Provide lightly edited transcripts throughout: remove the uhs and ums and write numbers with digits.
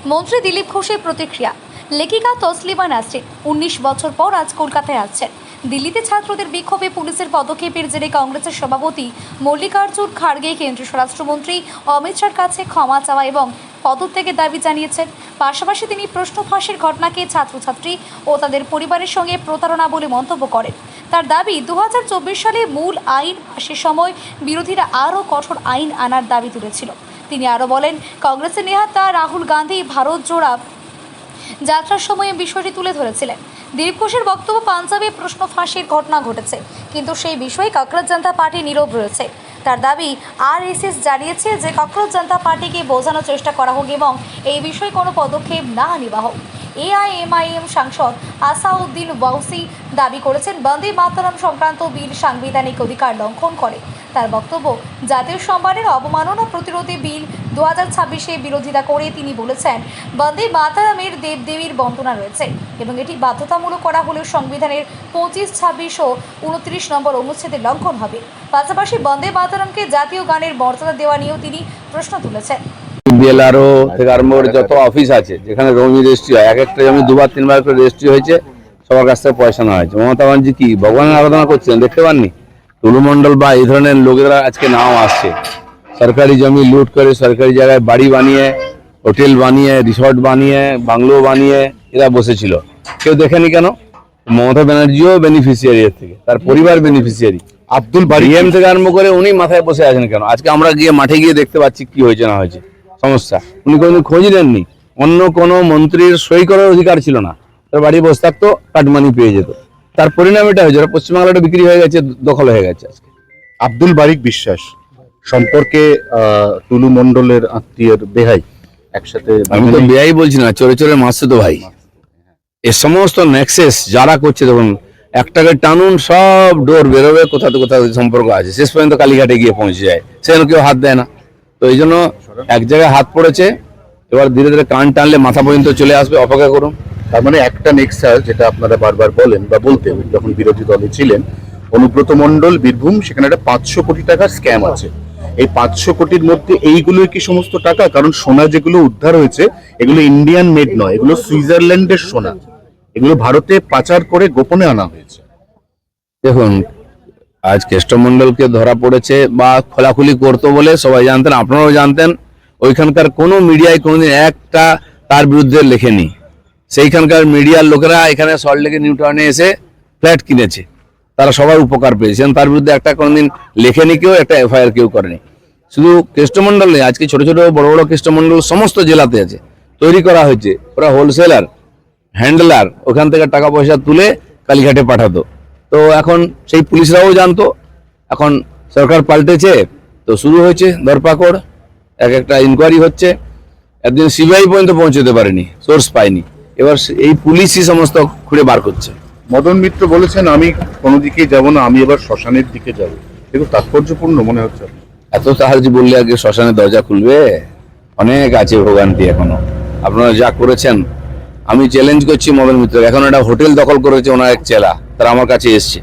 মন্ত্রী দিলীপ ঘোষের প্রতিক্রিয়া। লেখিকা তসলিমা নাসরিন 19 বছর পর আজ কলকাতায় আসছেন। দিল্লিতে ছাত্রদের বিক্ষোভে পুলিশের পদক্ষেপের জেরে কংগ্রেসের সভাপতি মল্লিকার্জুন খাড়গে কেন্দ্রীয় স্বরাষ্ট্রমন্ত্রী অমিত শাহর কাছে ক্ষমা চাওয়া এবং পদত্যাগের দাবি জানিয়েছেন। পাশাপাশি তিনি প্রশ্ন ফাঁসের ঘটনাকে ছাত্রছাত্রী ও তাদের পরিবারের সঙ্গে প্রতারণা বলে মন্তব্য করেন। তার দাবি 2024 সালে মূল আইন পাশের সময় বিরোধীরা আরও কঠোর আইন আনার দাবি তুলেছিল। তিনি আরও বলেন, কংগ্রেসের নেতা রাহুল গান্ধী ভারত জোড়া যাত্রার সময় বিষয়টি তুলে ধরেছিলেন। দিলীপ ঘোষের বক্তব্য, পাঞ্জাবে প্রশ্ন ফাঁসের ঘটনা ঘটেছে, কিন্তু সেই বিষয়ে কংগ্রেস জনতা পার্টি নীরব রয়েছে। তার দাবি, আরএসএস জানিয়েছে যে কংগ্রেস জনতা পার্টিকে বোঝানোর চেষ্টা করা হোক এবং এই বিষয়ে কোনো পদক্ষেপ না নেওয়া হোক। এআইএমআইএম সাংসদ আসাউদ্দিন ওয়াইসি দাবি করেছেন, বন্দে মাতরম সংক্রান্ত বিল সাংবিধানিক অধিকার লঙ্ঘন করে। তার বক্তব্য, জাতীয় সম্মানের অবমাননা প্রতিরোধে বিল 2026-এ বিরোধিতা করে তিনি বলেছেন, বন্দে মাতরমের দেবদেবীর বন্দনা রয়েছে এবং এটি বাধ্যতামূলক করা হলেও সংবিধানের 25, 26 ও 29 নম্বর অনুচ্ছেদের লঙ্ঘন হবে। পাশাপাশি বন্দে মাতরমকে জাতীয় গানের মর্যাদা দেওয়া নিয়েও তিনি প্রশ্ন তুলেছেন। বিএলআরও থেকে আরম্ভ করে যত অফিস আছে যেখানে জমি রেজিস্ট্রি হয়, এক একটা জমি 2-3 বার করে রেজিস্ট্রি হয়েছে, সবার কাছ থেকে পয়সা নেওয়া হয়েছে। মমতা ব্যানার্জি কি ভগবানের আরাধনা করছেন দেখতে পাননি? টুলুমণ্ডল বা এই ধরনের লোকেরা আজকে নাও আসছে, সরকারি জমি লুট করে সরকারি জায়গায় বাড়ি বানিয়ে, হোটেল বানিয়ে, রিসর্ট বানিয়ে, বাংলো বানিয়ে এরা বসেছিল। কেউ দেখেনি কেন? মমতা ব্যানার্জিও বেনিফিশিয়ারি এর থেকে, তার পরিবার বেনিফিশিয়ারি। আব্দুল বারিএম থেকে আরম্ভ করে উনি মাথায় বসে আছেন কেন? আজকে আমরা গিয়ে মাঠে গিয়ে দেখতে পাচ্ছি কি হয়েছে না হয়েছে সমস্যা। উনি কোনোদিন খোঁজ নেননি। অন্য কোনো মন্ত্রীর সই করার অধিকার ছিল না, তার বাড়ি বসে থাকতো, কাটমানি পেয়ে যেত। তার পরিণাম এটা হয়েছে, পশ্চিমবাংলাটা বিক্রি হয়ে গেছে, দখল হয়ে গেছে আজকে। আব্দুল বারিক বিশ্বাস সম্পর্কে টুলু মণ্ডলের আত্মীয়ের বেহাই একসাথে, আমি তো বেয়াই বলছি না, চোরে চোরে মারছে তো ভাই। এ সমস্ত নেক্সেস যারা করছে, দেখুন একটাকে টানুন, সব ডোর বেরোবে, কোথাও কোথাও সম্পর্ক আছে, শেষ পর্যন্ত কালীঘাটে গিয়ে পৌঁছে যায়, সেখানে কেউ হাত দেয় না। তো এই জন্য এক জায়গায় হাত পড়েছে, এবার ধীরে ধীরে কান টানলে মাথা পর্যন্ত চলে আসবে, অপেক্ষা করুন। তার মানে একটা নেক্সাস, যেটা আপনারা বারবার বলেন বা বলতেন যখন বিরোধী দলে ছিলেন, অনুব্রত মণ্ডল বীরভূম, সেখানে একটা 500 কোটি টাকার স্ক্যাম আছে। এই 500 কোটির মধ্যে এইগুলোই কি সমস্ত টাকা? কারণ সোনা যেগুলো উদ্ধার হয়েছে এগুলো ইন্ডিয়ান মেড নয়, এগুলো সুইজারল্যান্ডের সোনা, এগুলো ভারতে পাচার করে গোপনে আনা হয়েছে। দেখুন, আজ কেষ্টমণ্ডলকে ধরা পড়েছে বা খোলাখুলি করতো বলে সবাই জানতেন, আপনারাও জানতেন। ওইখানকার কোনো মিডিয়ায় কোনোদিন একটা তার বিরুদ্ধে লেখেনি। সেইখানকার মিডিয়ার লোকেরা এখানে সল্টলেকে নিউ টাউনে এসে ফ্ল্যাট কিনেছে, তারা সবাই উপকার পেয়েছেন। তার বিরুদ্ধে একটা কোনোদিন লেখেনি কেউ, একটা এফআইআর কেউ করেনি। শুধু কেষ্টমণ্ডল নেই, আজকে ছোট ছোট বড় বড় কেষ্টমণ্ডল সমস্ত জেলাতে আছে, তৈরি করা হয়েছে। ওরা হোলসেলার, হ্যান্ডলার, ওখান থেকে টাকা পয়সা তুলে কালীঘাটে পাঠাতো। তো এখন সেই পুলিশরাও জানতো। এখন সরকার পাল্টেছে, তো শুরু হয়েছে ধরপাকড়, এক একটা ইনকোয়ারি হচ্ছে। একদিন সিবিআই পর্যন্ত পৌঁছতে পারেনি, সোর্স পায়নি, এবার এই পুলিশই সমস্ত খুঁড়ে বার করছে। মদন মিত্র বলেছেন, আমি কোনো দিকেই যাব না, আমি এবার শ্মশানের দিকে যাব। দেখুন তাৎপর্যপূর্ণ মনে হচ্ছে। এত সাহায্য বললে আগে শ্মশানের দরজা খুলবে? অনেক আছে ভোগান্তি এখনো। আপনারা যা করেছেন, আমি চ্যালেঞ্জ করছি মদন মিত্র। এখন একটা হোটেল দখল করেছে ওনার এক চেলা, তারা আমার কাছে এসছে,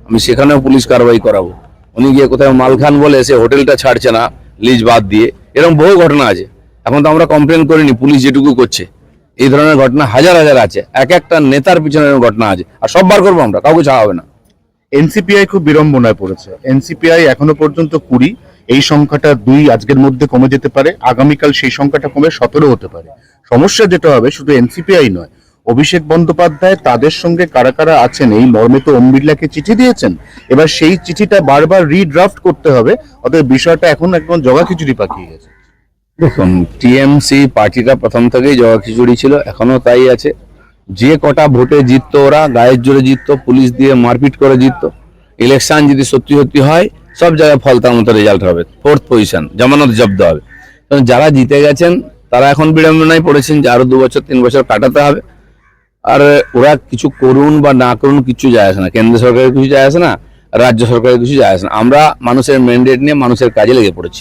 আমি সেখানেও পুলিশ কারবাই করাবো। উনি গিয়ে কোথায় মালখান বলে সে হোটেলটা ছাড়ছে না লিজ বাদ দিয়ে, এরকম বহু ঘটনা আছে। এখন তো আমরা কমপ্লেন করিনি, পুলিশ যেটুকু করছে। এই ধরনের ঘটনা হাজার হাজার আছে, এক একটা নেতার পিছনে ঘটনা আছে, আর সব বার করবো আমরা, কাউকে ছাড়া হবে না। এনসিপিআই খুব বিড়ম্বনায় পড়েছে। এনসিপিআই এখনো পর্যন্ত 20, এই সংখ্যাটা 2 আজকের মধ্যে কমে যেতে পারে, আগামীকাল সেই সংখ্যাটা কমে 17 হতে পারে। সমস্যা যেটা হবে, শুধু এনসিপিআই নয়, অভিষেক বন্দ্যোপাধ্যায় তাদের সঙ্গে কারা কারা আছেন এই মর্মে তো ওম বিড়লাকে চিঠি দিয়েছেন। এবার সেই চিঠিটা বারবার রিড্রাফট করতে হবে, অতএব বিষয়টা এখন একদম জগা খিচুড়ি পাকিয়ে গেছে। দেখুন, টিএমসি পার্টিটা প্রথম থেকেই জগা খিচুড়ি ছিল, এখনো তাই আছে। যে কটা ভোটে জিততো ওরা, গায়ের জোরে জিততো, পুলিশ দিয়ে মারপিট করে জিততো। ইলেকশন যদি সত্যি সত্যি হয়, সব জায়গায় ফল তার মতো রেজাল্ট হবে, 4th পজিশন, জামানত জব্দ হবে। যারা জিতে গেছেন তারা এখন বিড়ম্বনায় পড়েছেন যে আরো 2 বছর 3 বছর কাটাতে হবে। আর ওরা কিছু করুন বা না করুন কিছু যায় আসে না, কেন্দ্র সরকারের কিছু যায় আসে না, রাজ্য সরকারের কিছু যায় আসে না। আমরা মানুষের ম্যান্ডেট নিয়ে মানুষের কাজে লেগে পড়েছি।